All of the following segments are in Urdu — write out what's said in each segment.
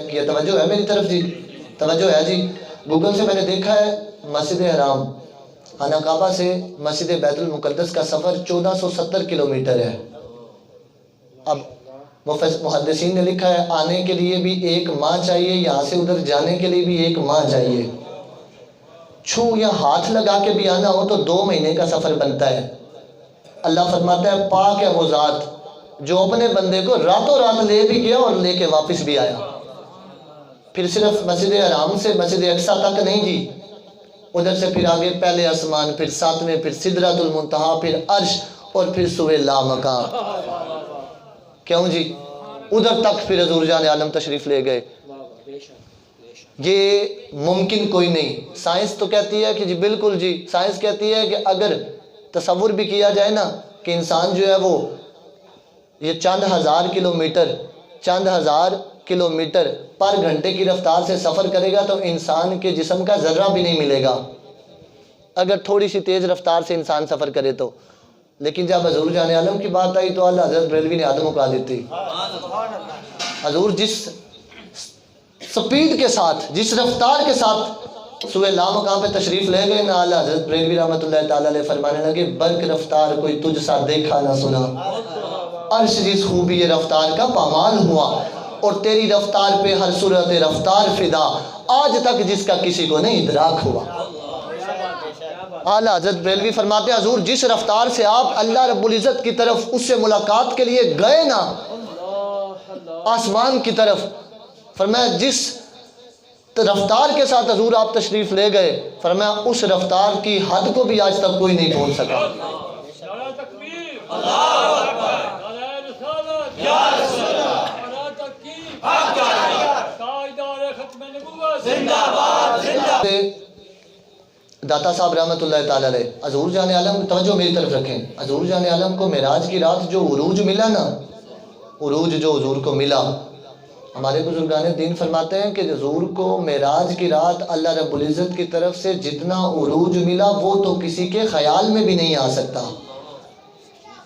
کیا توجہ ہے میری طرف جی؟ توجہ ہے جی؟ گوگل سے میں نے دیکھا ہے مسجد حرام خانہ کعبہ سے مسجد بیت المقدس کا سفر 1470 کلومیٹر ہے۔ اب محدثین نے لکھا ہے آنے کے لیے بھی 1 ماہ چاہیے، یہاں سے ادھر جانے کے لیے بھی 1 ماہ چاہیے، چھو یا ہاتھ لگا کے بھی آنا ہو تو 2 مہینے کا سفر بنتا ہے۔ اللہ فرماتا ہے پاک ہے وہ ذات جو اپنے بندے کو راتوں رات لے بھی گیا اور لے کے واپس بھی آیا۔ پھر صرف مسجد حرام سے مسجد اقصیٰ تک نہیں جی، ادھر سے پھر آگے پہلے آسمان، پھر 7ویں، پھر سدرۃ المنتہا، پھر عرش، اور پھر سوئے لامکان۔ کیوں جی؟ ادھر تک پھر حضور جان عالم تشریف لے گئے۔ یہ ممکن کوئی نہیں۔ سائنس تو کہتی ہے کہ جی بالکل جی، سائنس کہتی ہے کہ اگر تصور بھی کیا جائے نا کہ انسان جو ہے وہ یہ چند ہزار کلومیٹر پر گھنٹے کی رفتار سے سفر کرے گا تو انسان کے جسم کا ذرہ بھی نہیں ملے گا، اگر تھوڑی سی تیز رفتار سے انسان سفر کرے تو۔ لیکن جب حضور جان عالم کی بات آئی تو اللہ حضرت بریلوی نے آدم اکا دیتی۔ حضور جس سپیڈ کے ساتھ، جس رفتار کے ساتھ سوئے لامکان پہ تشریف لے گئے نا، اللہ حضرت بریلوی رحمۃ اللہ تعالیٰ علیہ فرمانے لگے برق رفتار کوئی تجھ سا دیکھا نہ سنا، عرش جس خوبی رفتار کا پامال ہوا، اور تیری رفتار پہ ہر صورت رفتار فدا، آج تک جس کا کسی کو نہیں ادراک ہوا۔ اعلیٰ حضرت بریلوی فرماتے ہیں حضور جس رفتار سے آپ اللہ رب العزت کی طرف اس سے ملاقات کے لیے گئے نا، آسمان کی طرف، فرمایا جس رفتار کے ساتھ حضور آپ تشریف لے گئے، فرمایا اس رفتار کی حد کو بھی آج تک کوئی نہیں پہنچ سکا۔ داتا صاحب رحمۃ اللہ تعالیٰ علیہ، حضور جان عالم، توجہ میری طرف رکھیں، حضور جان عالم کو معراج کی رات جو عروج ملا نا، عروج جو حضور کو ملا، ہمارے بزرگان دین فرماتے ہیں کہ حضور کو معراج کی رات اللہ رب العزت کی طرف سے جتنا عروج ملا وہ تو کسی کے خیال میں بھی نہیں آ سکتا۔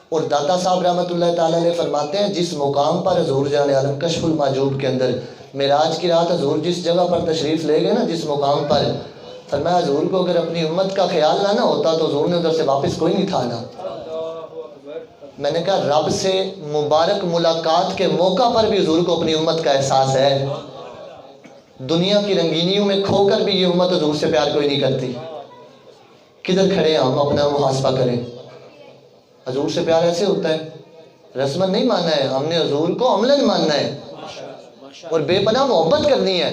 اور داتا صاحب رحمۃ اللہ تعالیٰ علیہ فرماتے ہیں جس مقام پر حضور جان عالم کشف المحجوب کے اندر معراج کی رات حضور جس جگہ پر تشریف لے گئے نا، جس مقام پر، فرمایا حضور کو اگر اپنی امت کا خیال نہ ہوتا تو حضور نے ادھر سے واپس کوئی نہیں تھا نا۔ میں نے کہا رب سے مبارک ملاقات کے موقع پر بھی حضور کو اپنی امت کا احساس ہے۔ دنیا کی رنگینیوں میں کھو کر بھی یہ امت حضور سے پیار کوئی نہیں کرتی۔ کدھر کھڑے ہیں ہم؟ اپنا محاسبہ کریں۔ حضور سے پیار ایسے ہوتا ہے، رسمن نہیں ماننا ہے، ہم نے حضور کو عملاً ماننا ہے اور بے پناہ محبت کرنی ہے۔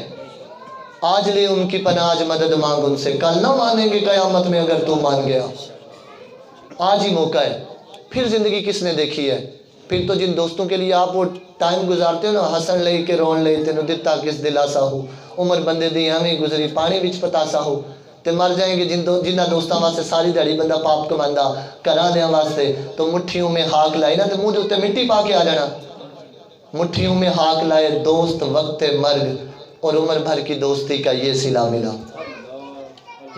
آج لے ان کی پناہ، آج مدد مانگ ان سے، کل نہ مانیں گے قیامت میں اگر تو مان گیا۔ آج ہی موقع ہے، پھر زندگی کس نے دیکھی ہے؟ پھر تو جن دوستوں کے لیے آپ وہ ٹائم گزارتے ہو نا، ہسن لے کے رون لے تینوں دتا کس دلاسا ہو، عمر بندے دی ہمیں گزری پانی وچ پتاسا ہو، تے مر جائیں گے جنہ دوستاں واسطے ساری دیہڑی بندہ پاپ کماندا، گھراں دیاں واسطے تو مٹھیوں میں ہاک لائی نا تے منہ دے اوتے مٹی پا کے آ جانا۔ مٹھیوں میں ہاک لائے دوست وقت مرگ، اور عمر بھر کی دوستی کا یہ صلہ ملا۔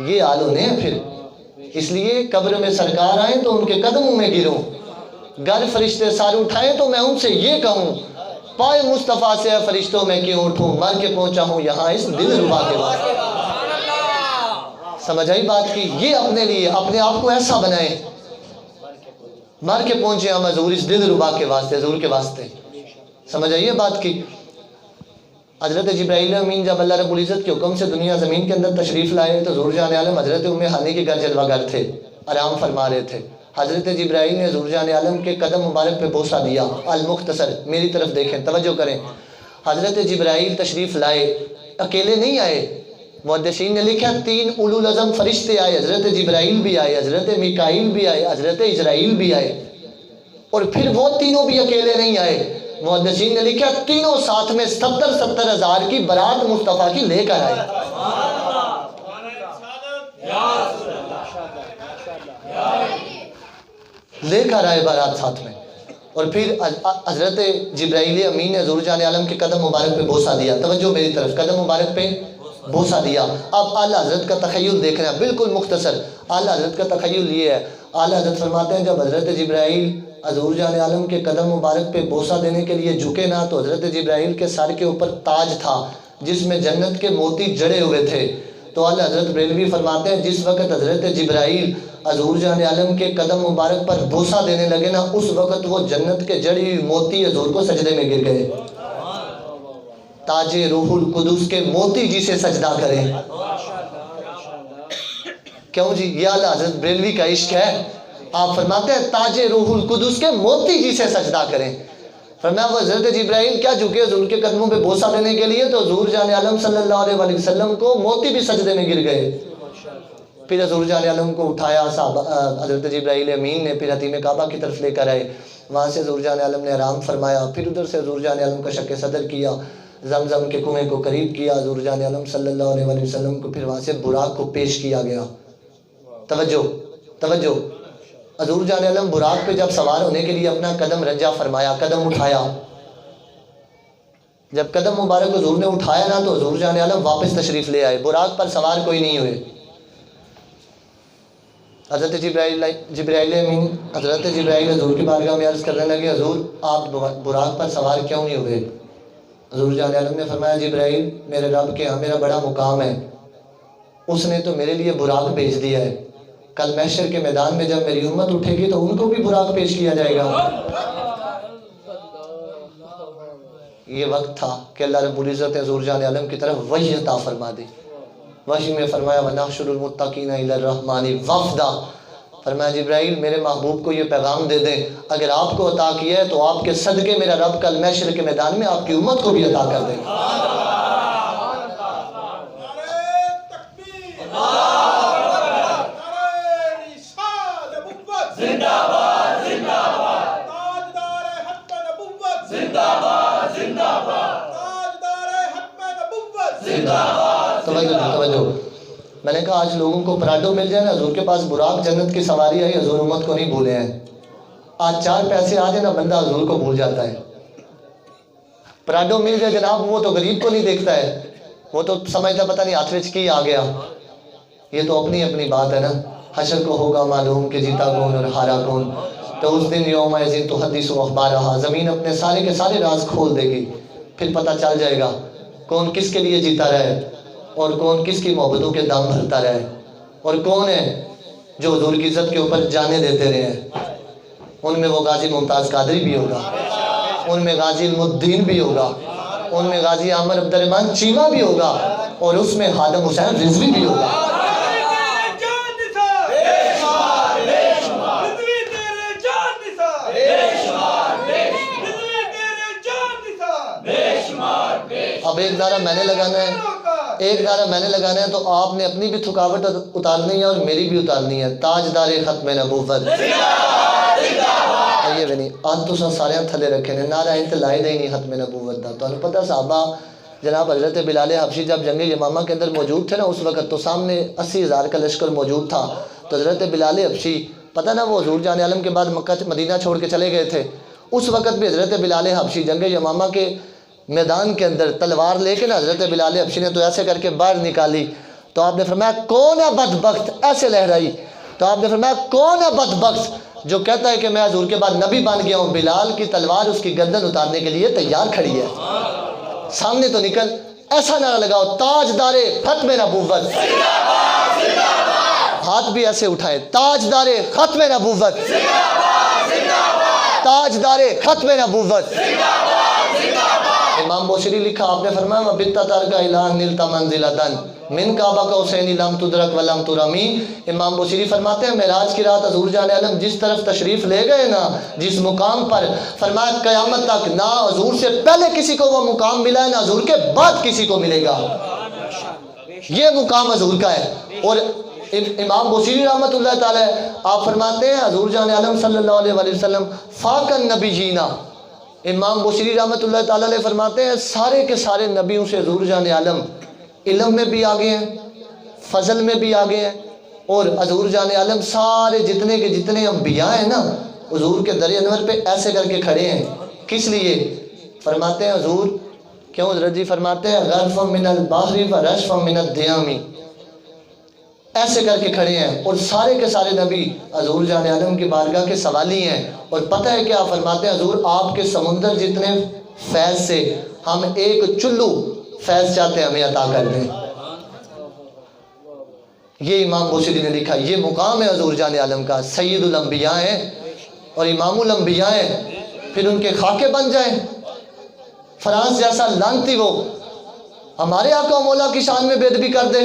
یہ حال ہونے ہیں پھر، اس لیے قبر میں سرکار آئیں تو ان کے قدموں میں گروں، گر فرشتے سار اٹھائیں تو میں ان سے یہ کہوں پائے مصطفیٰ سے فرشتوں میں کیوں اٹھوں، مر کے پہنچا ہوں یہاں اس دل ربا کے واسطے۔ سمجھ آئی بات کی؟ یہ اپنے لیے اپنے آپ کو ایسا بنائیں، مر کے پہنچے ہم حضور اس دل ربا کے واسطے، حضور کے واسطے۔ سمجھ آئیے بات کی؟ حضرت جبرائیل امین جب اللہ رب العزت کے حکم سے دنیا زمین کے اندر تشریف لائے تو حضور جان عالم حضرت ام ہانی کے گھر جلوہ گر تھے، آرام فرما رہے تھے۔ حضرت جبرائیل نے حضور جان عالم کے قدم مبارک پہ بوسہ دیا۔ المختصر، میری طرف دیکھیں، توجہ کریں۔ حضرت جبرائیل تشریف لائے، اکیلے نہیں آئے، محدثین نے لکھا 3 اولو العزم فرشتے آئے، حضرت جبرائیل بھی آئے، حضرت میکائیل بھی آئے، حضرت اسرائیل بھی آئے، اور پھر وہ تینوں بھی اکیلے نہیں آئے۔ محدثین نے لکھا تینوں ساتھ میں 70 ہزار کی برات مصطفیٰ کی لے کر آئے۔ لے کر آئے بارات ساتھ میں، اور پھر حضرت جبرائیل امین نے حضور جان عالم کے قدم مبارک پہ بوسہ دیا۔ توجہ میری طرف، قدم مبارک پہ بوسہ دیا۔ اب اعلیٰ حضرت کا تخیل دیکھنا ہے، بالکل مختصر۔ اعلیٰ حضرت کا تخیل یہ ہے، اعلیٰ حضرت فرماتے ہیں جب حضرت جبرائیل حضور جان عالم کے قدم مبارک پہ بوسہ دینے کے لیے جھکے نا تو حضرت جبرائیل کے سر کے اوپر تاج تھا جس میں جنت کے موتی جڑے ہوئے تھے. تو اعلیٰ حضرت بریلوی فرماتے ہیں جس وقت حضرت جبرائیل حضور جان عالم کے قدم مبارک پر بوسہ دینے لگے نا اس وقت وہ جنت کے جڑی ہوئی موتی حضور کو سجدے میں گر گئے. تاج روح القدس کے موتی جسے سجدہ کریں. کیوں جی؟ یہ اعلیٰ حضرت بریلوی کا عشق ہے. آپ فرماتے ہیں تاج روح القدس کے موتی جسے سجدہ کریں. فرمایا وہ حضرت جبرائیل کیا جھکے حضور کے قدموں پہ بوسہ دینے کے لیے تو حضور جان عالم صلی اللہ علیہ وسلم کو موتی بھی سجدے میں گر گئے. پھر حضور جان عالم کو اٹھایا حضرت جبرائیل امین نے، پھر حتیم کعبہ کی طرف لے کر آئے. وہاں سے حضور جان عالم نے آرام فرمایا. پھر ادھر سے حضور جان عالم کا شق صدر کیا، زمزم کے کنویں کو قریب کیا. حضور جان عالم صلی اللہ علیہ وسلم کو پھر وہاں سے براق کو پیش کیا گیا. توجہ توجہ. حضور جان عالم براق پہ جب سوار ہونے کے لیے اپنا قدم رنجا فرمایا، قدم اٹھایا. جب قدم مبارک حضور نے اٹھایا نا تو حضور جان عالم واپس تشریف لے آئے. براق پر سوار کوئی نہیں ہوئے. حضرت جبرائیل امین حضرت جبرائیل حضور کی بارگاہ میں عرض کرنے لگے حضور آپ براق پر سوار کیوں نہیں ہوئے؟ حضور جان عالم نے فرمایا جبرائیل میرے رب کے ہاں میرا بڑا مقام ہے، اس نے تو میرے لیے براق بھیج دیا ہے. کل محشر کے میدان میں جب میری امت اٹھے گی تو ان کو بھی براق پیش کیا جائے گا. یہ وقت تھا کہ اللہ رب العزت حضور جان عالم کی طرف وحی عطا فرما دی. وحی میں فرمایا وَنَحْشُرُ الْمُتَّقِينَ إِلَى الرَّحْمَنِ وَفْدًا. فرمایا جبرائیل میرے محبوب کو یہ پیغام دے دیں اگر آپ کو عطا کیا ہے تو آپ کے صدقے میرا رب کل محشر کے میدان میں آپ کی امت کو بھی عطا کر دے گا. توجہ. میں نے کہا آج لوگوں کو پراڈو مل جائے نا، حضور کے پاس براق جنت کی سواری آئی، حضور امت کو نہیں بھولے ہیں. آج 4 پیسے آ جائے نا بندہ حضور کو بھول جاتا ہے. پراڈو مل جائے جناب وہ تو غریب کو نہیں دیکھتا ہے، وہ تو سمجھتا پتہ نہیں ہاتھ وچ کی آ گیا. یہ تو اپنی اپنی بات ہے نا. حشر کو ہوگا معلوم کہ جیتا کون اور ہارا کون. تو اس دن یوم یزن تحدث اخبارہا، زمین اپنے سارے کے سارے راز کھول دے گی. پھر پتہ چل جائے گا کون کس کے لیے جیتا رہے اور کون کس کی محبتوں کے دام بھرتا رہے اور کون ہے جو حضور کی عزت کے اوپر جانے دیتے رہے ہیں. ان میں وہ غازی ممتاز قادری بھی ہوگا، ان میں غازی علم الدین بھی ہوگا، ان میں غازی عامر عبد الرحمن چیمہ بھی ہوگا اور اس میں خادم حسین رضوی بھی ہوگا. اب ایک دارہ میں نے لگانا ہے تو آپ نے اپنی بھی تھکاوٹ اتارنی ہے اور میری بھی اتارنی ہے. تاجدار ختم نبوت یہ بھی نہیں آج تو سارے تھلے رکھے نے نعرہ انت لائے دے نہیں ختم نبوت دا. تو انہوں پتہ صحابہ جناب حضرت بلال حبشی جب جنگ یمامہ کے اندر موجود تھے نا اس وقت تو سامنے 80,000 کا لشکر موجود تھا. تو حضرت بلال حبشی پتہ نا وہ حضور جان عالم کے بعد مکہ مدینہ چھوڑ کے چلے گئے تھے. اس وقت بھی حضرت بلال حبشی جنگ یمامہ کے میدان کے اندر تلوار لے کے نا حضرت بلال حبشی نے تو ایسے کر کے باہر نکالی. تو آپ نے فرمایا کون ہے بدبخت، ایسے لہرائی. تو آپ نے فرمایا کون ہے بدبخت جو کہتا ہے کہ میں حضور کے بعد نبی بن گیا ہوں. بلال کی تلوار اس کی گردن اتارنے کے لیے تیار کھڑی ہے. سامنے تو نکل ایسا نعرہ لگاؤ تاجدار ختم نبوت. ہاتھ بھی ایسے اٹھائے تاجدار ختم نبوت، تاجدار ختم نبوت. امام بوشری لکھا آپ نے فرمایا وَبِتَّ تَرْكَ إِلَىٰ نِلْتَ مَنْزِلَةً مِنْ كَعْبَكَ حُسَيْنِ لَمْ تُدْرَكْ وَلَمْ تُرَمِي. امام بوشری فرماتے ہیں معراج کی رات حضور جان عالم جس طرف تشریف لے گئے نا جس مقام پر، فرمایا قیامت تک نہ حضور سے پہلے کسی کو وہ مقام ملا ہے نہ حضور کے بعد کسی کو ملے گا. یہ مقام حضور کا ہے. اور امام بوشری رحمۃ اللہ تعالی آپ فرماتے ہیں حضور جان عالم صلی اللہ علیہ وسلم فاق النبیین. امام بوشری رحمۃ اللہ تعالی علیہ فرماتے ہیں سارے کے سارے نبیوں سے حضور جان عالم علم میں بھی آگے ہیں، فضل میں بھی آگے ہیں. اور حضور جان عالم سارے جتنے کے جتنے انبیاء ہیں نا حضور کے در انور پہ ایسے کر کے کھڑے ہیں. کس لیے؟ فرماتے ہیں حضور کیوں حضرت جی فرماتے ہیں غرف من البحر و رشف من الدیام. ایسے کر کے کھڑے ہیں، اور سارے کے سارے نبی حضور جان عالم کی بارگاہ کے سوالی ہیں، اور پتہ ہے کیا فرماتے ہیں حضور، آپ کے سمندر جتنے فیض سے ہم ایک چلو فیض چاہتے ہیں ہمیں عطا کر دیں۔ یہ امام بوسیری نے لکھا، یہ مقام ہے حضور جان عالم کا، سید الانبیاء ہیں اور امام الانبیاء ہیں، پھر ان کے خاکے بن جائیں۔ فرانس جیسا لانتی وہ ہمارے آقا و مولا کی شان میں بے ادبی کر دے،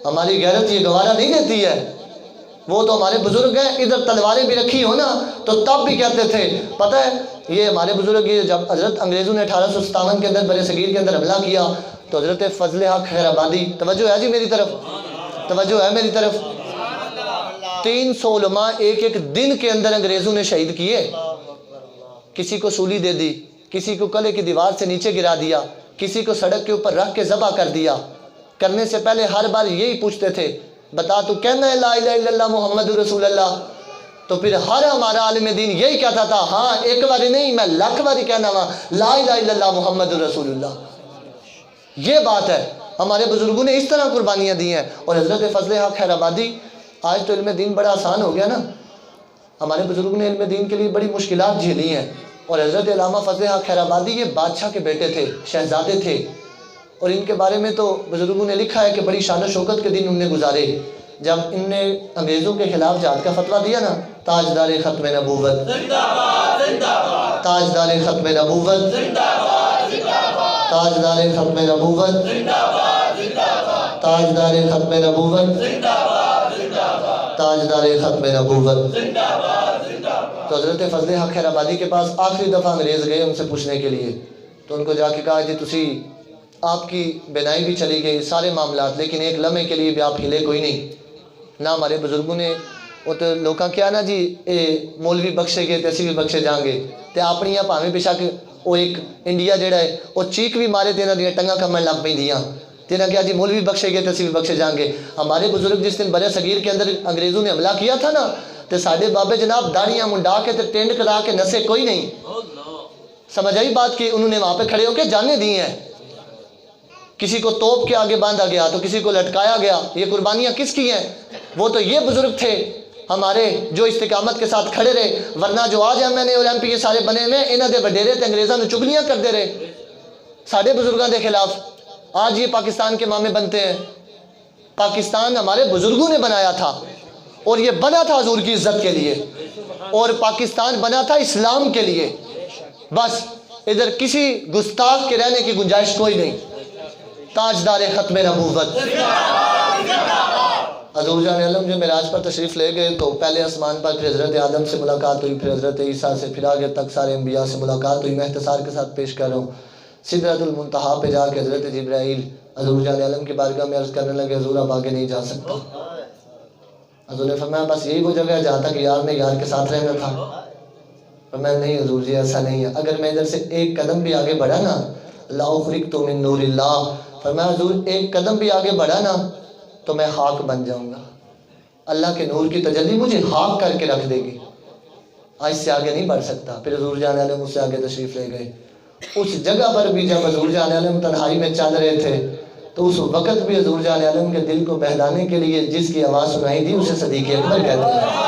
ہماری غیرت یہ گوارا نہیں دیتی ہے۔ وہ تو ہمارے بزرگ ہیں، ادھر تلواریں بھی رکھی ہو نا تو تب بھی کہتے تھے، پتہ ہے یہ ہمارے بزرگ، یہ جب حضرت انگریزوں نے 1857 کے اندر بر صغیر کے اندر حملہ کیا تو حضرت فضل حق خیر آبادی، توجہ ہے جی میری طرف، توجہ ہے میری طرف، 300 علماء ایک ایک دن کے اندر انگریزوں نے شہید کیے، کسی کو سولی دے دی، کسی کو قلعے کی دیوار سے نیچے گرا دیا، کسی کو سڑک کے اوپر رکھ کے ذبح کر دیا۔ کرنے سے پہلے ہر بار یہی پوچھتے تھے، بتا تو کہنا ہے لا الہ الا اللہ محمد رسول اللہ؟ تو پھر ہر ہمارا عالم دین یہی کہتا تھا، ہاں ایک باری نہیں میں لاکھ باری کہنا وا لا الہ الا اللہ محمد رسول اللہ۔ یہ بات ہے، ہمارے بزرگوں نے اس طرح قربانیاں دی ہیں۔ اور حضرت فضل حق خیر آبادی، آج تو علم دین بڑا آسان ہو گیا نا، ہمارے بزرگوں نے علم دین کے لیے بڑی مشکلات جھیلی ہیں۔ اور حضرت علامہ فضل حق خیر آبادی یہ بادشاہ کے بیٹے تھے، شہزادے تھے، اور ان کے بارے میں تو بزرگوں نے لکھا ہے کہ بڑی شان و شوکت کے دن انہوں نے گزارے۔ جب ان نے انگریزوں کے خلاف جہاد کا فتویٰ دیا نا، تاجدار ختم نبوت، تاجدار ختم نبوت، تاجدار ختم نبوت، تاجدار ختم نبوت، تاجدار ختم نبوت۔ تو حضرت فضل حق خیر آبادی کے پاس آخری دفعہ انگریز گئے ان سے پوچھنے کے لیے، تو ان کو جا کے کہا جی تسی آپ کی بینائی بھی چلی گئی، سارے معاملات، لیکن ایک لمحے کے لیے بھی آپ ہلے کوئی نہیں نہ۔ ہمارے بزرگوں نے وہ تو لوکاں کیا نا جی اے مولوی بخشے گئے تے اسی بھی بخشے جائیں گے، تے اپنیاں بھاویں بے شک وہ ایک انڈیا جڑا ہے وہ چیک بھی مارے تے انہاں دیاں ٹنگاں کمن لگ پیندیاں، تے انہاں کیا جی مولوی بخشے گئے تے اسی بھی بخشے جائیں گے۔ ہمارے بزرگ جس دن بر صغیر کے اندر انگریزوں نے حملہ کیا تھا نا، تے ساڈے بابے جناب داڑیاں منڈا کے تے ٹینڈ کرا کے نسے کوئی نہیں، سمجھ آئی بات کہ انہوں نے وہاں پہ کھڑے ہو کے جانیں دی ہیں۔ کسی کو توپ کے آگے باندھا گیا تو کسی کو لٹکایا گیا، یہ قربانیاں کس کی ہیں؟ وہ تو یہ بزرگ تھے ہمارے جو استقامت کے ساتھ کھڑے رہے، ورنہ جو آج ایم این اے اور ایم پی یہ سارے بنے ہوئے انہاں دے وڈیرے تے انگریزاں نوں چگلیاں کرتے رہے ساڈے بزرگاں دے خلاف، آج یہ پاکستان کے مامے بنتے ہیں۔ پاکستان ہمارے بزرگوں نے بنایا تھا، اور یہ بنا تھا حضور کی عزت کے لیے، اور پاکستان بنا تھا اسلام کے لیے، بس ادھر کسی گستاخ کے رہنے کی گنجائش کوئی نہیں۔ تاجدار ختم نبوت حضور جان عالم جو معراج پر تشریف لے گئے تو پہلے آسمان پر پھر حضرت آدم سے ملاقات ہوئی، پھر حضرت عیسیٰ سے، پھر آگے تک سارے انبیاء سے ملاقات ہوئی۔ میں اختصار کے ساتھ پیش کر رہا ہوں، سدرۃ المنتہا پہ جا کے حضرت جبرائیل حضور جان عالم کی بارگاہ میں عرض کرنے لگے، حضور آپ آگے نہیں جا سکتا۔ حضور نے فرمایا بس یہی وہ جگہ ہے جہاں تک یار نے یار کے ساتھ رہنا تھا۔ فرمایا نہیں حضور جی ایسا نہیں ہے، اگر میں ادھر سے ایک قدم بھی آگے بڑھا نا، لا اخرجت من نور اللہ، فرمایا حضور ایک قدم بھی آگے بڑھا نا تو میں خاک بن جاؤں گا، اللہ کے نور کی تجلی مجھے خاک کر کے رکھ دے گی، آج سے آگے نہیں بڑھ سکتا۔ پھر حضور جان عالم اس سے آگے تشریف لے گئے۔ اس جگہ پر بھی جب حضور جان عالم تنہائی میں چل رہے تھے تو اس وقت بھی حضور جان عالم کے دل کو بہلانے کے لیے جس کی آواز سنائی دی اسے صدیق اکبر کہتے ہیں۔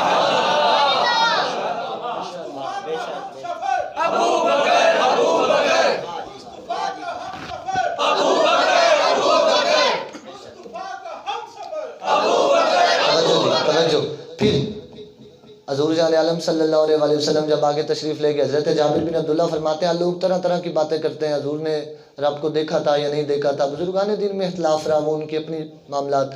پھر حضور جان عالم صلی اللہ علیہ وسلم جب آگے تشریف لے گئے، حضرت جابر بن عبداللہ فرماتے ہیں لوگ طرح طرح کی باتیں کرتے ہیں، حضور نے رب کو دیکھا تھا یا نہیں دیکھا تھا، بزرگان دین میں اختلاف رہا، وہ ان کی اپنی معاملات۔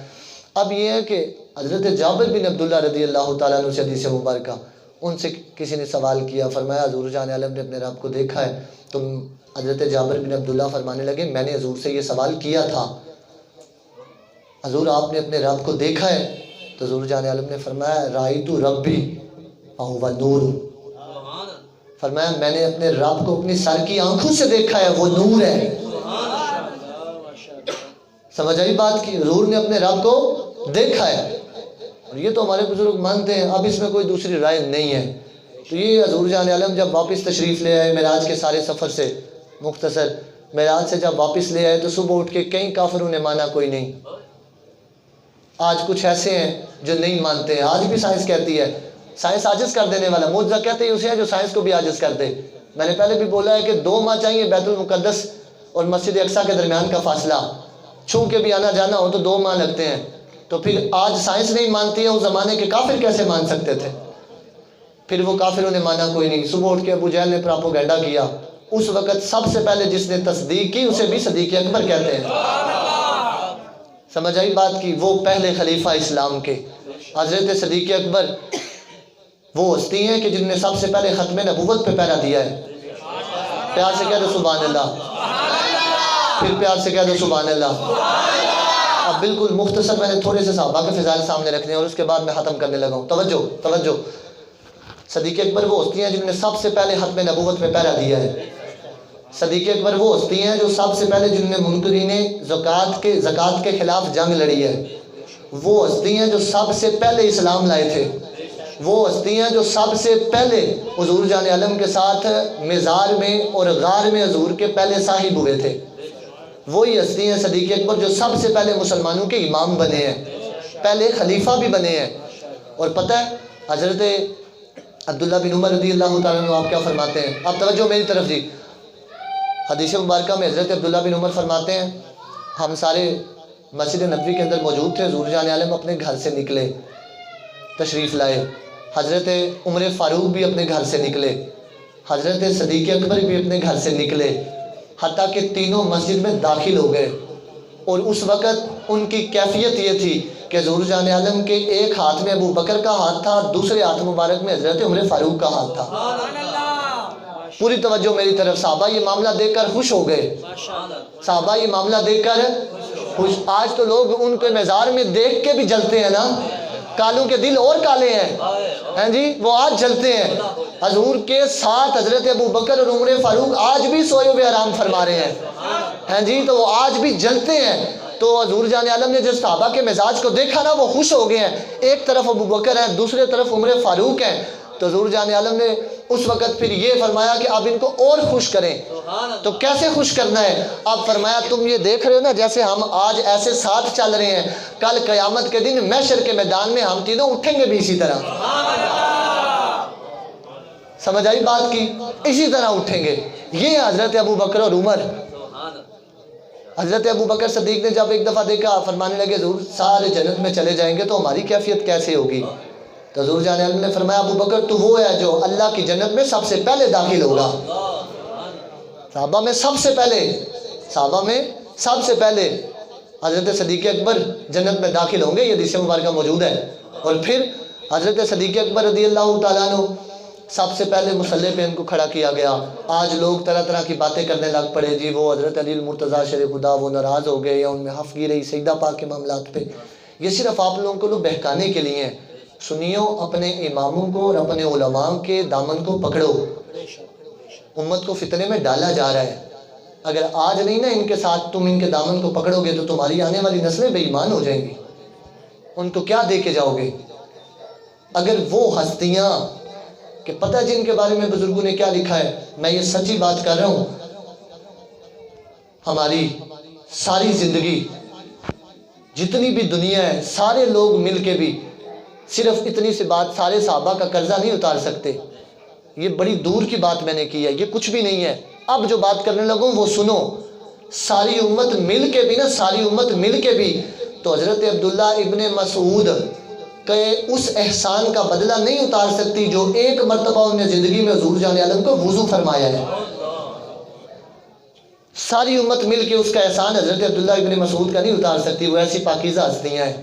اب یہ ہے کہ حضرت جابر بن عبداللہ رضی اللہ تعالیٰ عنہ سے حدیث مبارکہ، ان سے کسی نے سوال کیا، فرمایا حضور جان عالم نے اپنے رب کو دیکھا ہے؟ تو حضرت جابر بن عبداللہ فرمانے لگے میں نے حضور سے یہ سوال کیا تھا، حضور آپ نے اپنے رب کو دیکھا ہے؟ تو حضور جان عالم نے فرمایا رأیت ربی فہو نور، فرمایا میں نے اپنے رب کو اپنی سر کی آنکھوں سے دیکھا ہے، وہ نور ہے۔ سمجھ آئی بات کی؟ حضور نے اپنے رب کو دیکھا ہے، اور یہ تو ہمارے بزرگ مانتے ہیں، اب اس میں کوئی دوسری رائے نہیں ہے۔ تو یہ حضور جان عالم جب واپس تشریف لے آئے معراج کے سارے سفر سے، مختصر معراج سے جب واپس لے آئے تو صبح اٹھ کے کئی کافروں نے مانا کوئی نہیں، آج کچھ ایسے ہیں جو نہیں مانتے ہیں. آج بھی سائنس کہتی ہے، سائنس عاجز کر دینے والا. معجزہ کہتے ہیں اسے ہے جو سائنس کو بھی عاجز کر دے. میں نے پہلے بھی بولا ہے کہ 2 ماہ چاہیے بیت المقدس اور مسجد اقصیٰ کے درمیان کا فاصلہ، چھو کے بھی آنا جانا ہو تو 2 ماہ لگتے ہیں. تو پھر آج سائنس نہیں مانتی ہے، اس زمانے کے کافر کیسے مان سکتے تھے؟ پھر وہ کافروں نے مانا کوئی نہیں. صبح اٹھ کے ابو جہل نے پراپوگنڈا کیا. اس وقت سب سے پہلے جس نے تصدیق کی اسے بھی صدیق اکبر کہتے ہیں. سمجھ آئی بات کی؟ وہ پہلے خلیفہ اسلام کے حضرت صدیق اکبر وہ ہستی ہیں کہ جن نے سب سے پہلے ختم نبوت پہ پہرا دیا ہے. پیار سے کہہ دو سبحان اللہ، پھر پیار سے کہہ دو سبحان اللہ. اب بالکل مختصر میں نے تھوڑے سے صحابہ کے فضائل سامنے رکھنے ہیں اور اس کے بعد میں ختم کرنے لگا ہوں. توجہ. صدیق اکبر وہ ہستی ہیں جنہوں نے سب سے پہلے ختم نبوت پہ پہرا دیا ہے. صدیق اکبر وہ ہستی ہیں جو سب سے پہلے جنہوں نے منکرین زکوٰۃ کے خلاف جنگ لڑی ہے. وہ ہستی ہیں جو سب سے پہلے اسلام لائے تھے. وہ ہستی ہیں جو سب سے پہلے حضور جان عالم کے ساتھ مزار میں اور غار میں حضور کے پہلے صاحب ہوئے تھے. وہی ہستی ہیں صدیق اکبر جو سب سے پہلے مسلمانوں کے امام بنے ہیں، پہلے خلیفہ بھی بنے ہیں. اور پتہ ہے حضرت عبداللہ بن عمر رضی اللہ تعالیٰ عنہ آپ کیا فرماتے ہیں؟ آپ توجہ میری طرف جی. حدیث مبارکہ میں حضرت عبداللہ بن عمر فرماتے ہیں ہم سارے مسجد نبوی کے اندر موجود تھے. حضور جان عالم اپنے گھر سے نکلے، تشریف لائے. حضرت عمر فاروق بھی اپنے گھر سے نکلے، حضرت صدیق اکبر بھی اپنے گھر سے نکلے، حتیٰ کہ تینوں مسجد میں داخل ہو گئے. اور اس وقت ان کی کیفیت یہ تھی کہ حضور جان عالم کے ایک ہاتھ میں ابو بکر کا ہاتھ تھا، دوسرے ہاتھ مبارک میں حضرت عمر فاروق کا ہاتھ تھا. پوری توجہ میری طرف. صحابہ یہ معاملہ دیکھ کر خوش ہو گئے. صحابہ یہ معاملہ دیکھ کر خوش. آج تو لوگ ان کے مزار میں دیکھ کے بھی جلتے ہیں نا، کالوں کے دل اور کالے ہیں جی، وہ آج جلتے ہیں. حضور کے ساتھ حضرت ابو بکر اور عمر فاروق آج بھی سوئے ہوئے آرام فرما رہے ہیں جی، تو وہ آج بھی جلتے ہیں. تو حضور جان عالم نے جس صحابہ کے مزاج کو دیکھا نا، وہ خوش ہو گئے ہیں. ایک طرف ابو بکر ہیں، دوسرے طرف عمر فاروق ہیں. تو حضور جان عالم نے اس وقت پھر یہ فرمایا کہ اب ان کو اور خوش کریں. تو کیسے خوش کرنا ہے؟ اب فرمایا تم یہ دیکھ رہے ہو نا جیسے ہم آج ایسے ساتھ چل رہے ہیں، کل قیامت کے دن محشر کے میدان میں ہم تینوں اٹھیں گے بھی اسی طرح. سمجھ آئی بات کی؟ اسی طرح اٹھیں گے. یہ حضرت ابو بکر اور عمر. حضرت ابو بکر صدیق نے جب ایک دفعہ دیکھا، فرمانے لگے حضور سارے جنت میں چلے جائیں گے تو ہماری کیفیت کیسے ہوگی؟ تو حضور جان عالم نے فرمایا ابو بکر تو وہ ہے جو اللہ کی جنت میں سب سے پہلے داخل ہوگا. صحابہ میں سب سے پہلے حضرت صدیق اکبر جنت میں داخل ہوں گے. یہ حدیث مبارکہ موجود ہے. اور پھر حضرت صدیق اکبر رضی اللہ تعالیٰ عنہ سب سے پہلے مصلی پہ ان کو کھڑا کیا گیا. آج لوگ طرح طرح کی باتیں کرنے لگ پڑے جی، وہ حضرت علی المرتضیٰ شیر خدا وہ ناراض ہو گئے یا ان میں حفظ رہی سجدہ پاک کے معاملات پہ. یہ صرف آپ لوگوں کو بہکانے کے لیے ہیں. سنیو، اپنے اماموں کو اور اپنے علماء کے دامن کو پکڑو. امت کو فتنے میں ڈالا جا رہا ہے. اگر آج نہیں نا ان کے ساتھ تم ان کے دامن کو پکڑو گے تو تمہاری آنے والی نسلیں بے ایمان ہو جائیں گی. ان کو کیا دے کے جاؤ گے؟ اگر وہ ہستیاں کہ پتہ جن کے بارے میں بزرگوں نے کیا لکھا ہے، میں یہ سچی بات کر رہا ہوں، ہماری ساری زندگی جتنی بھی دنیا ہے سارے لوگ مل کے بھی صرف اتنی سی بات سارے صحابہ کا قرضہ نہیں اتار سکتے. یہ بڑی دور کی بات میں نے کی ہے، یہ کچھ بھی نہیں ہے. اب جو بات کرنے لگوں وہ سنو. ساری امت مل کے بھی تو حضرت عبداللہ ابن مسعود کہ اس احسان کا بدلہ نہیں اتار سکتی جو ایک مرتبہ انہوں نے زندگی میں حضور جان عالم کو وضو فرمایا ہے. ساری امت مل کے اس کا احسان حضرت عبداللہ ابن مسعود کا نہیں اتار سکتی. وہ ایسی پاکیزہ ہستیاں ہیں.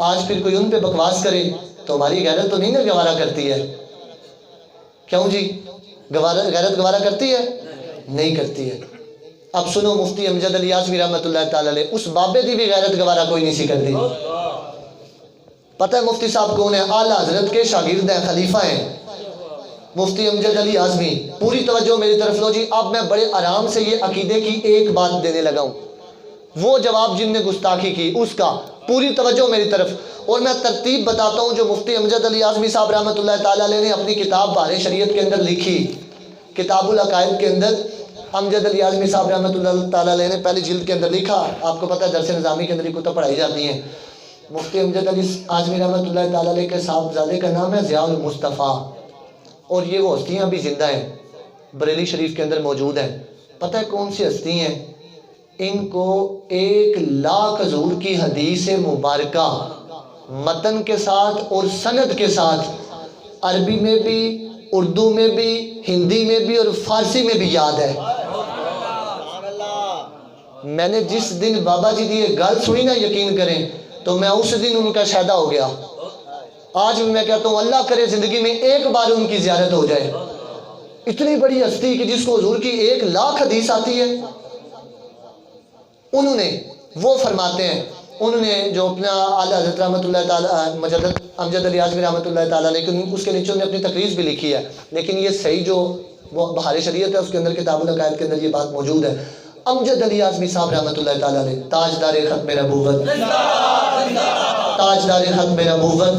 آج پھر کوئی ان پہ بکواس کرے تو ہماری غیرت تو نہیں نا گوارا کرتی ہے. کیوں جی؟ غیرت گوارا کرتی ہے؟ نہیں کرتی ہے. اب سنو، مفتی امجد علی اعظمی رحمۃ اللہ تعالیٰ علیہ اس بابے دی بھی غیرت گوارا کوئی نہیں سی کرتی. پتہ ہے مفتی صاحب کون ہیں؟ اعلیٰ حضرت کے شاگرد ہیں، خلیفہ ہیں مفتی امجد علی اعظمی. پوری توجہ میری طرف لو جی. اب میں بڑے آرام سے یہ عقیدے کی ایک بات دینے لگا ہوں. وہ جواب جن نے گستاخی کی اس کا پوری توجہ میری طرف. اور میں ترتیب بتاتا ہوں جو مفتی امجد علی اعظمی صاحب رحمۃ اللہ تعالیٰ علیہ نے اپنی کتاب بحر شریعت کے اندر لکھی. کتاب العقائد کے اندر امجد علی اعظمی صاحب رحمۃ اللہ تعالیٰ علیہ نے پہلی جلد کے اندر لکھا. آپ کو پتہ ہے درس نظامی کے اندر یہ کتب پڑھائی جاتی ہیں. مفتی امجد علی اعظمی رحمۃ اللہ تعالیٰ علیہ کے صاحبزادے کا نام ہے ضیاء المصطفیٰ، اور یہ وہ ہستیاں بھی زندہ ہیں، بریلی شریف کے اندر موجود ہیں۔ پتہ ہے کون سی ہستی ہیں؟ ان کو 1,00,000 حضور کی حدیث مبارکہ متن کے ساتھ اور سند کے ساتھ عربی میں بھی، اردو میں بھی، ہندی میں بھی اور فارسی میں بھی یاد ہے۔ میں نے جس دن بابا جی کی یہ گل سنی نا، یقین کریں تو میں اس دن ان کا شہدا ہو گیا۔ آج بھی میں کہتا ہوں اللہ کرے زندگی میں ایک بار ان کی زیارت ہو جائے۔ اتنی بڑی ہستی کہ جس کو حضور کی 1,00,000 حدیث آتی ہے، انہوں نے وہ فرماتے ہیں، انہوں نے جو اپنا اعلیٰ حضرت رحمۃ اللہ تعالیٰ مجدد امجد علی اعظمی رحمۃ اللہ تعالیٰ، لیکن اس کے نیچے انہوں نے اپنی تقریر بھی لکھی ہے، لیکن یہ صحیح جو وہ بہار شریعت ہے اس کے اندر کتاب العقائد کے اندر یہ بات موجود ہے۔ امجد علی اعظمی صاحب رحمۃ اللہ تعالیٰ علیہ، تاجدار ختم نبوت، تاجدار ختم نبوت،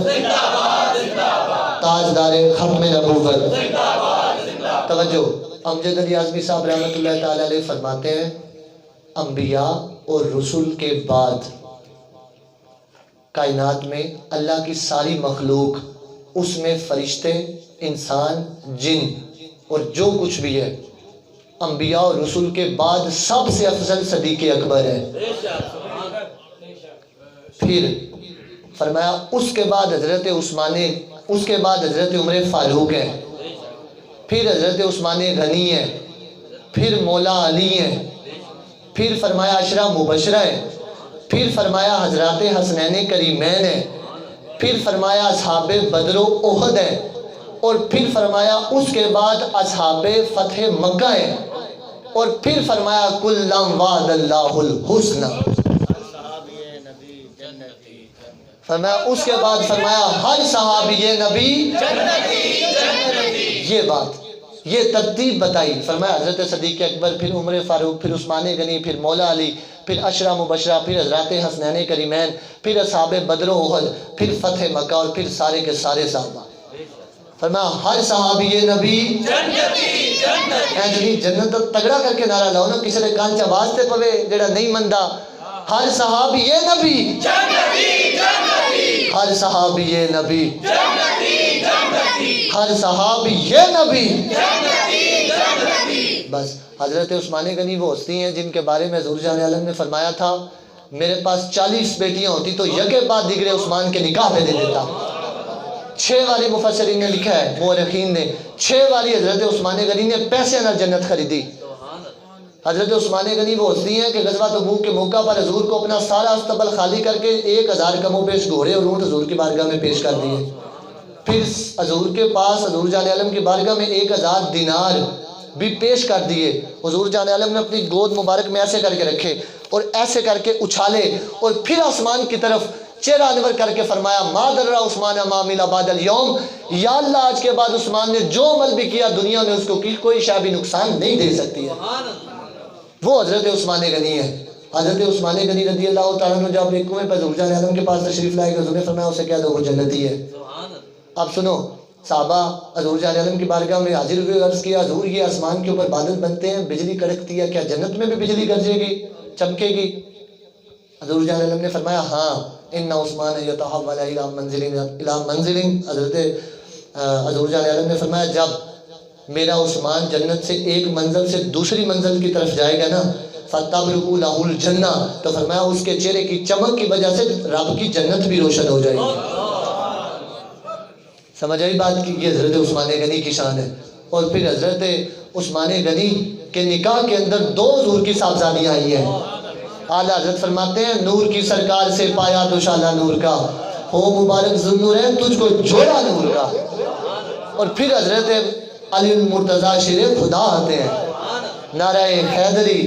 تاجدار ختم نبوت۔ توجہ، امجد علی اعظمی صاحب رحمۃ اللہ تعالیٰ علیہ فرماتے ہیں انبیاء اور رسول کے بعد کائنات میں اللہ کی ساری مخلوق، اس میں فرشتے، انسان، جن اور جو کچھ بھی ہے، انبیاء اور رسول کے بعد سب سے افضل صدیق اکبر ہے۔ پھر فرمایا اس کے بعد حضرت عثمان، اس کے بعد حضرت عمر فاروق ہے، پھر حضرت عثمان غنی ہے، پھر مولا علی ہیں، پھر فرمایا عشرہ مبشرہ ہے، پھر فرمایا حضرات حسنین کریمین ہیں، پھر فرمایا اصحاب بدر و احد ہیں، اور پھر فرمایا اس کے بعد اصحاب فتح مکہ ہیں، اور پھر فرمایا کلم وعد اللہ الحسنہ۔ فرمایا اس کے بعد فرمایا ہر صحابی نبی یہ بات، یہ ترتیب بتائی۔ فرمایا حضرت صدیق اکبر، پھر عمر فاروق، پھر عثمان غنی، پھر مولا علی، پھر عشرہ مبشرہ، پھر حضرات حسنین کریمین، پھر اصحاب بدر و احد، پھر فتح مکہ، اور پھر سارے کے سارے صحابہ۔ فرمایا ہر صحابی نبی جنتی، جنت تگڑا کر کے نعرہ لاؤ نا، کسی نے کان چ آواز تے پوے جڑا نہیں مندا۔ ہر صحابی نبی جنتی، ہر صحابی نبی جنتی، ہر صحابی نبی جنتی۔ بس حضرت عثمان غنی وہ ہستی ہیں جن کے بارے میں حضور جان عالم نے فرمایا تھا میرے پاس 40 بیٹیاں ہوتی تو یکے بعد دیگرے عثمان کے نکاح پہ دے دیتا۔ 6 والی مفسرین نے لکھا ہے، مورخین نے، 6 والی حضرت عثمان غنی نے پیسے نہ جنت خریدی۔ حضرت عثمان غنی وہ ہستی ہیں کہ غزوہ تبوک کے موقع پر حضور کو اپنا سارا استبل خالی کر کے 1000 کم و بیش گھوڑے اور اونٹ حضور کی بارگاہ میں پیش کر دیے۔ پھر حضور کے پاس حضور جان عالم کی بارگاہ میں 1000 دینار بھی پیش کر دیے۔ حضور جان عالم نے اپنی گود مبارک میں ایسے کر کے رکھے اور ایسے کر کے اچھالے، اور پھر آسمان کی طرف چہرہ انور کر کے فرمایا ما در عثمان ما عمل بعد اليوم، یا اللہ آج کے بعد عثمان نے جو عمل بھی کیا دنیا میں اس کو کوئی شے بھی نقصان نہیں دے سکتی ہے۔ وہ حضرت عثمان غنی ہے۔ حضرت عثمان غنی رضی اللہ تعالیٰ عنہ جب ایک کنویں پر حضور جان عالم کے پاس تشریف لائے گئے، حضور نے فرمایا اسے کہہ دو وہ جنتی ہے۔ اب سنو، صحابہ حضور جان عالم کی بارگاہ میں حاضر ہوئے، عرض کیا حضور یہ آسمان کے اوپر بادل بنتے ہیں، بجلی کڑکتی ہے، کیا جنت میں بھی بجلی گرجے گی، چمکے گی؟ حضور جان عالم نے فرمایا ہاں، ان عثمان یتحول الی منزل۔ حضرت حضور جان عالم نے فرمایا جب میرا عثمان جنت سے ایک منزل سے دوسری منزل کی طرف جائے گا نا، فتبرق لہ الجنہ، تو فرمایا اس کے چہرے کی چمک کی وجہ سے رب کی جنت بھی روشن ہو جائے گی۔ سمجھ آئی بات کی؟ یہ حضرت عثمان غنی کی شان ہے۔ اور پھر حضرت عثمان غنی کے نکاح کے اندر 2 حضور کی صاحبزادیاں آئی ہیں۔ اعلیٰ حضرت فرماتے ہیں نور کی سرکار سے پایا دوشالہ نور کا، ہو مبارک ذوالنورین تجھ کو جوڑا نور کا۔ اور پھر حضرت علی المرتضیٰ شیر خدا آتے ہیں، نعرہ حیدری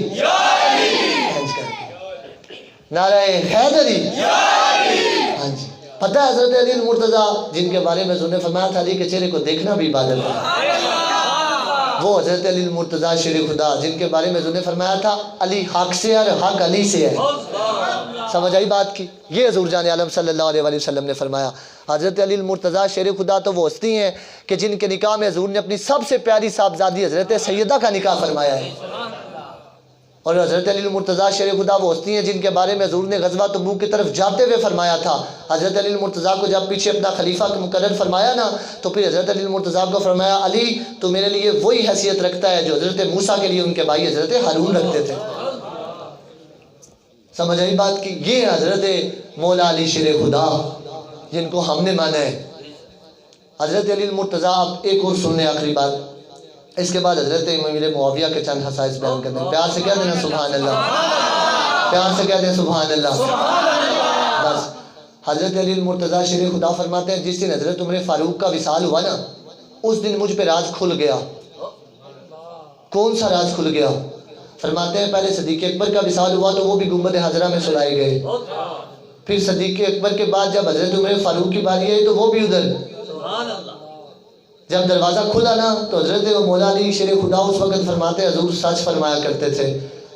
نعرہ حیدری۔ ہاں جی، پتہ ہے حضرت علی المرتضیٰ جن کے بارے میں حضور نے فرمایا تھا علی کے چہرے کو دیکھنا بھی عبادت ہے، وہ حضرت علی المرتضیٰ شیر خدا جن کے بارے میں حضور نے فرمایا تھا علی حق سے ہے اور حق علی سے ہے۔ سمجھ آئی بات کی؟ یہ حضور جان عالم صلی اللہ علیہ وسلم نے فرمایا۔ حضرت علی المرتضیٰ شیر خدا تو وہ ہستی ہیں کہ جن کے نکاح میں حضور نے اپنی سب سے پیاری صاحبزادی حضرت سیدہ کا نکاح فرمایا ہے۔ اور حضرت علی المرتضیٰ شیر خدا وہ ہستی ہیں جن کے بارے میں حضور نے غزوہ تبوک کی طرف جاتے ہوئے فرمایا تھا. حضرت علی المرتضیٰ کو جب پیچھے اپنا خلیفہ مقرر فرمایا نا تو پھر حضرت علی المرتضیٰ کو فرمایا علی تو میرے لیے وہی حیثیت رکھتا ہے جو حضرت موسیٰ کے لیے ان کے بھائی حضرت ہارون رکھتے تھے. سمجھ آئی بات کی؟ یہ حضرت مولا علی شیر خدا جن کو ہم نے مانا ہے. حضرت علی المرتضیٰ آپ ایک اور سن لیں آخری بات, اس کے بعد حضرت امیر معاویہ کے چند خصائص بیان کرتے ہیں. پیار سے کہہ دینا سبحان اللہ, پیار سے کہہ دیں سبحان اللہ. بس حضرت علی المرتضیٰ شیر خدا فرماتے ہیں جس دن حضرت عمر فاروق کا وصال ہوا نا اس دن مجھ پہ راز کھل گیا. کون سا راز کھل گیا؟ فرماتے ہیں پہلے صدیق اکبر کا وصال ہوا تو وہ بھی گنبد حضرہ میں سلائے گئے. پھر صدیق اکبر کے بعد جب حضرت عمر فاروق کی باری آئی تو وہ بھی ادھر. جب دروازہ کھلا نا تو حضرت مولا علی شیر خدا اس وقت فرماتے حضور سچ فرمایا کرتے تھے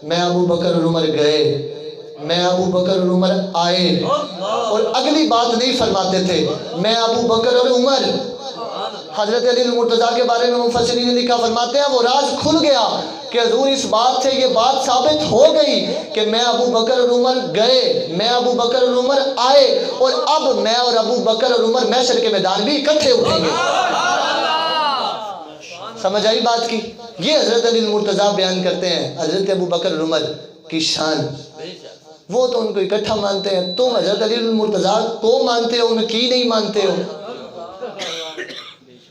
میں ابو بکر اور عمر گئے, میں ابو بکر اور عمر آئے, اور اگلی بات نہیں فرماتے تھے میں ابو بکر اور عمر. حضرت علی المرتضیٰ کے بارے میں مفسرین نے لکھا فرماتے ہیں وہ راز کھل گیا کہ حضور اس بات سے یہ بات ثابت ہو گئی کہ میں ابو بکر اور عمر گئے, میں ابو بکر اور عمر آئے, اور اب میں اور ابو بکر اور عمر محشر کے میدان بھی اکٹھے اٹھیں گے. سمجھ آئی بات کی؟ یہ حضرت علی المرتضیٰ بیان کرتے ہیں حضرت ابو بکر اور عمر کی شان. وہ تو ان کو اکٹھا مانتے ہیں, تم حضرت علی المرتضیٰ کو مانتے ہو ان کی نہیں مانتے ہو.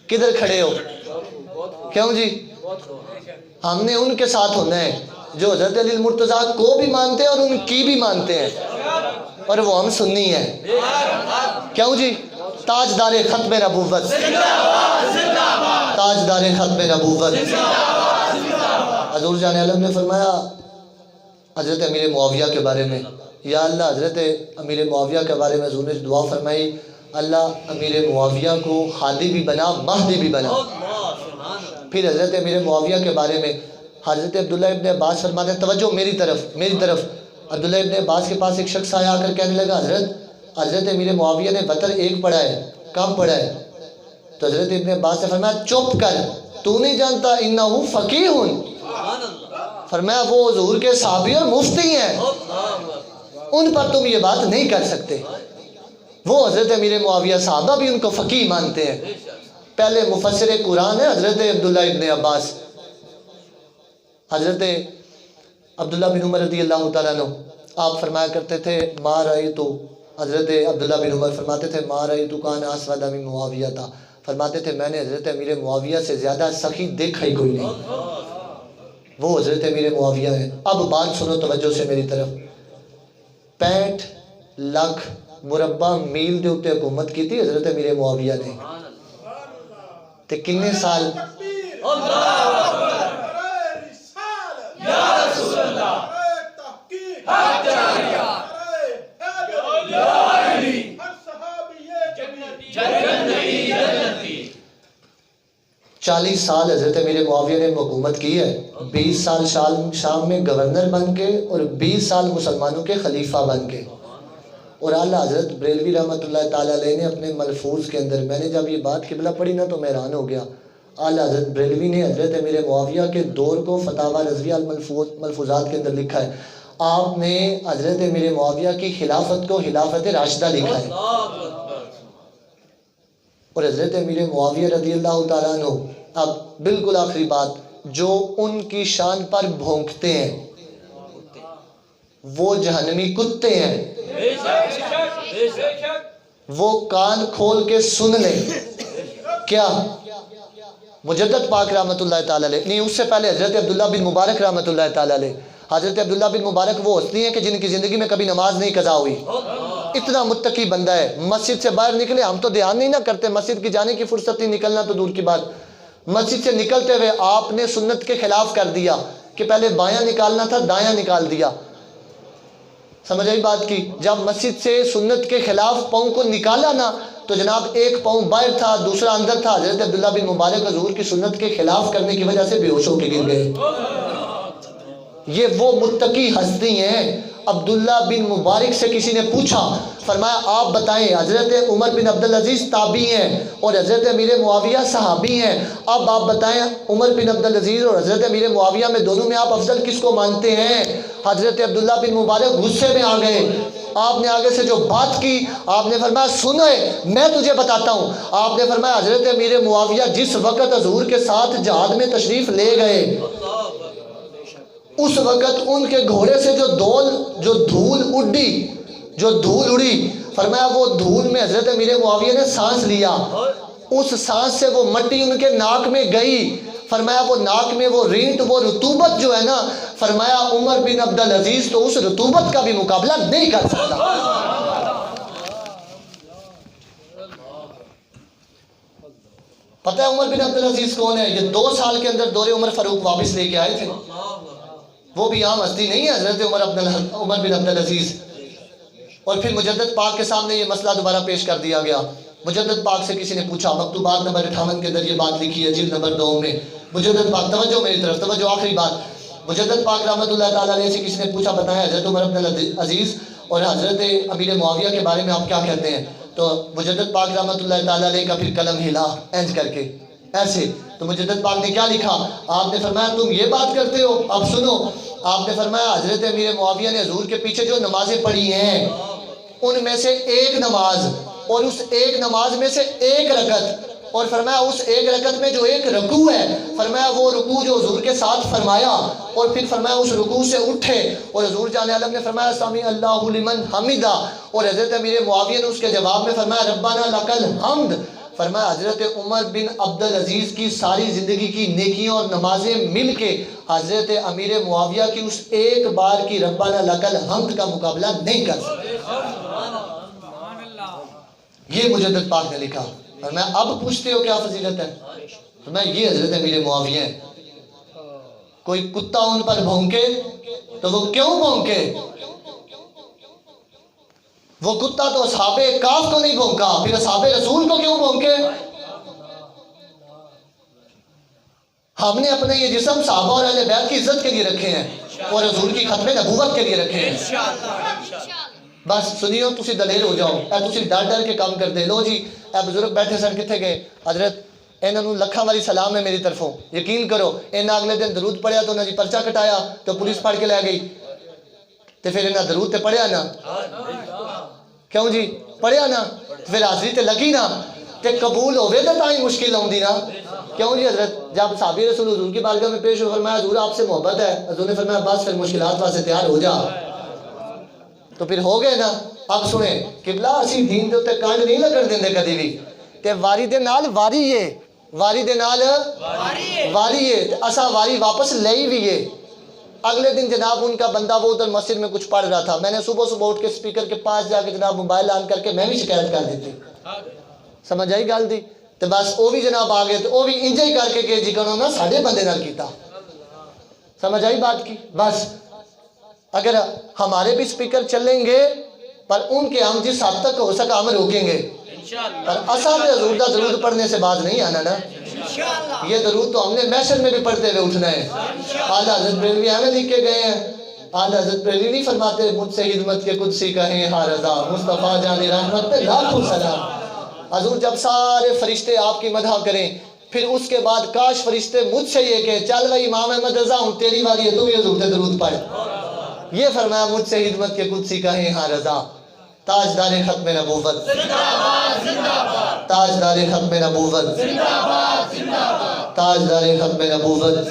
کدھر کھڑے ہو؟ کیوں جی؟ ہم نے ان کے ساتھ ہونا ہے جو حضرت علی المرتضیٰ کو بھی مانتے ہیں اور ان کی بھی مانتے ہیں, اور وہ ہم سنی ہیں. کیوں جی؟ تاجدار ختم نبوت, تاجدار ختم نبوت. حضور جان عالم نے فرمایا حضرت امیر معاویہ کے بارے میں, یا اللہ حضرت امیر معاویہ کے بارے میں حضور نے دعا فرمائی اللہ امیر معاویہ کو ہادی بھی بنا مہدی بھی بنا. پھر حضرت امیر معاویہ کے بارے میں حضرت عبداللہ ابن عباس فرماتے ہیں توجہ میری طرف. عبداللہ ابن عباس کے پاس ایک شخص آیا کر کہنے لگا حضرت امیر معاویہ نے وتر ایک پڑھا ہے, کم پڑھا ہے. تو حضرت ابن عباس نے فرمایا چپ کر, تو نہیں جانتا انہو فقیہ. فرمایا وہ حضور کے صحابی اور مفتی ہیں, ان پر تم یہ بات نہیں کر سکتے. وہ حضرت امیر معاویہ صحابہ بھی ان کو فقیہ مانتے ہیں. پہلے مفسر قرآن ہے حضرت عبداللہ ابن عباس. حضرت عبداللہ بن عمر رضی اللہ تعالیٰ عنہ آپ فرمایا کرتے تھے ما رأیتو, حضرت عبداللہ بن عمر فرماتے تھے ما رأیتو کان اسود من معاویہ تھا. فرماتے تھے میں نے حضرت امیر معاویہ سے زیادہ سخی دیکھا ہی کوئی نہیں. وہ حضرت امیر معاویہ ہیں. اب بات سنو توجہ سے میری طرف. 65 لاکھ مربع میل دے اوتے حکومت کی تھی حضرت امیر معاویہ نے. تے کنے سال؟ یا رسول اللہ 40 سال حضرت امیر معاویہ نے حکومت کی ہے. 20 سال شام میں گورنر بن کے اور 20 سال مسلمانوں کے خلیفہ بن کے. اور اعلیٰ حضرت بریلوی رحمۃ اللہ تعالیٰ علیہ نے اپنے ملفوظ کے اندر, میں نے جب یہ بات قبلہ پڑھی نا تو میں حیران ہو گیا. اعلیٰ حضرت بریلوی نے حضرت امیر معاویہ کے دور کو فتاوی رضویہ الملفوظات کے اندر لکھا ہے. آپ نے حضرت امیر معاویہ کی خلافت کو خلافت راشدہ لکھا ہے. اور حضرت امیر معاویہ رضی اللہ تعالیٰ عنہ, اب بالکل آخری بات, جو ان کی شان پر بھونکتے ہیں وہ جہنمی کتے ہیں. وہ کان کھول کے سن لیں. کیا؟ مجدد پاک رحمۃ اللہ تعالیٰ علیہ, نہیں اس سے پہلے حضرت عبداللہ بن مبارک رحمۃ اللہ تعالیٰ علیہ. حضرت عبداللہ بن مبارک وہ ہستی ہیں کہ جن کی زندگی میں کبھی نماز نہیں قضا ہوئی. اتنا متقی بندہ ہے. مسجد سے باہر نکلے, ہم تو دھیان نہیں نہ کرتے, مسجد کی جانے کی فرصت نہیں, نکلنا تو دور کی بات. مسجد سے نکلتے ہوئے آپ نے سنت کے خلاف کر دیا کہ پہلے بایاں نکالنا تھا, دایاں نکال دیا. سمجھ آئی بات کی؟ جب مسجد سے سنت کے خلاف پاؤں کو نکالا نا تو جناب ایک پاؤں باہر تھا دوسرا اندر تھا. حضرت عبداللہ بن مبارک حضور کی سنت کے خلاف کرنے کی وجہ سے بے ہوش ہو کے گر گئے. یہ وہ متقی ہستی ہیں. عبداللہ بن مبارک سے کسی نے پوچھا، فرمایا آپ بتائیں، حضرت عمر بن عبدالعزیز تابعی ہیں اور حضرت امیر معاویہ صحابی ہیں، اب آپ بتائیں عمر بن عبدالعزیز اور حضرت امیر معاویہ میں دونوں میں آپ افضل کس کو مانتے ہیں؟ حضرت عبداللہ بن مبارک غصے میں آ گئے، آپ نے آگے سے جو بات کی، آپ نے فرمایا سنیں میں تجھے بتاتا ہوں۔ آپ نے فرمایا حضرت امیر معاویہ جس وقت حضور کے ساتھ جہاد میں تشریف لے گئے، اس وقت ان کے گھوڑے سے جو دھول اڑی، فرمایا وہ دھول میں حضرت امیر معاویہ نے سانس لیا، اس سانس سے وہ مٹی ان کے ناک میں گئی، فرمایا وہ ناک میں وہ رینٹ، وہ رطوبت جو ہے نا، فرمایا عمر بن عبدالعزیز تو اس رطوبت کا بھی مقابلہ نہیں کر سکتا۔ پتہ ہے عمر بن عبدالعزیز کون ہے؟ یہ 2 سال کے اندر دور عمر فاروق واپس لے کے آئے تھے، وہ بھی عام ہستی نہیں ہے حضرت عمر بن عبدالعزیز۔ اور پھر مجدد پاک کے سامنے یہ مسئلہ دوبارہ پیش کر دیا گیا۔ مجدد پاک سے کسی نے پوچھا، مکتوبات نمبر 58 کے اندر یہ بات لکھی ہے، جلد نمبر 2 میں۔ مجدد پاک، توجہ میری طرف، توجہ، آخری بات، مجدد پاک رحمۃ اللہ تعالیٰ علیہ سے کسی نے پوچھا، بتایا حضرت عمر بن عبدالعزیز اور حضرت امیر معاویہ کے بارے میں آپ کیا کہتے ہیں؟ تو مجدد پاک رحمۃ اللہ تعالیٰ علیہ کا پھر قلم ہلا اینج کر کے ایسے، تو مجدد پاک نے کیا لکھا؟ آپ نے فرمایا تم یہ بات کرتے ہو؟ اب سنو، آپ نے فرمایا حضرت امیر معاویہ نے حضور کے پیچھے جو نمازیں پڑھی ہیں ان میں سے ایک نماز اور اس ایک نماز میں سے ایک رکعت، اور فرمایا اس ایک رکعت میں جو ایک رکوع ہے، فرمایا وہ رکوع جو حضور کے ساتھ فرمایا، اور پھر فرمایا اس رکوع سے اٹھے اور حضور جان عالم نے فرمایا سمی اللہ لمن حمدہ، اور حضرت امیر معاویہ نے اس کے جواب میں فرمایا ربنا لک الحمد۔ فرمایا حضرت عمر بن عبدالعزیز کی ساری زندگی کی نیکیاں اور نمازیں مل کے حضرت امیر معاویہ کی اس ایک بار کی ربنا لک الحمد کا مقابلہ نہیں کر سکتے۔ یہ مجدد پاک نے لکھا۔ اور میں اب پوچھتے ہو کیا فضیلت ہے؟ تو میں یہ حضرت امیر معاویہ ہیں۔ کوئی کتا ان پر بھونکے تو وہ کیوں بھونکے؟ وہ کتا تو اصحاب کاف کو نہیں بھونکا، پھر اصحاب رسول کو کیوں بھونکے؟ ہم نے اپنے یہ جسم صحابہ اور اہل بیت کی عزت کے لیے رکھے ہیں اور حضور کی ختم نبوت کے لیے رکھے ہیں۔ بس سنیو، تسی دلیر ہو جاؤ، اے تسی ڈر ڈر کے کام کر دے لو جی۔ اے بزرگ بیٹھے سن کتنے گئے؟ حضرت انہوں نے لکھاں والی سلام ہے میری طرفوں، یقین کرو انہاں اگلے دن درود پڑھیا تو انہاں جی پرچہ کٹایا تو پولیس پھڑ کے لے گئی، تو پھر انہاں درود تے پڑھیا نا، کیوں جی پڑھیا نا، پھر حاضری تے لگی نا، تے قبول ہوئے تو تاں ہی مشکل ہوندی نا، کیوں جی حضرت جب صحابی رسول حضور کی بارگاہ میں پیش ہو فرمایا حضور آپ سے محبت ہے، حضور نے فرمایا بس پھر مشکلات واسطے تیار ہو جا، تو پھر ہو گئے نا۔ اب سنیں قبلہ اسی دین دے تے کانڈ نہیں لگن دیندے کدی بھی، تے واری دے نال واری ہے، واری دے نال واری ہے، اساں واری واپس لئی بھی ہے۔ اگلے دن جناب ان کا بندہ وہ ادھر مسجد میں کچھ پڑھ رہا تھا، میں نے صبح اٹھ کے سپیکر کے پاس جا کے جناب موبائل آن کر کے میں بھی شکایت کر دیتی، سمجھ آئی گل دی؟ تو بس وہ بھی جناب آ گئے تو وہ بھی انجے ہی کر کے کہ جی کنوں نا ساڑھے بندے نال کیتا، سمجھ آئی بات کی؟ بس اگر ہمارے بھی سپیکر چلیں گے پر ان کے ہم جس حد تک ہو سکا ہم روکیں گے، پر اساں تے حضور دا درود پڑھنے سے بعد نہیں آنا نا، یہ درود تو ہم نے محشر میں بھی پڑھتے ہوئے اٹھنا ہے۔ اعلیٰ حضرت بریلوی ہمیں لکھ کے گئے ہیں، اعلیٰ حضرت بریلوی نہیں فرماتے مجھ سے خدمت کے قدسی کہیں ہاں رضا، مصطفیٰ جان رحمت پہ لاکھوں سلام۔ حضور جب سارے فرشتے آپ کی مدح کریں پھر اس کے بعد کاش فرشتے مجھ سے یہ کہ چل بھائی امام احمد رضا ہوں تیری والی ہے، تو بھی حضور سے درود پڑھ، یہ فرمایا مجھ سے خدمت کے قدسی کہیں ہاں رضا۔ تاجدار ختم نبوت، تاجدار ختم نبوت، تاجدار ختم نبوت۔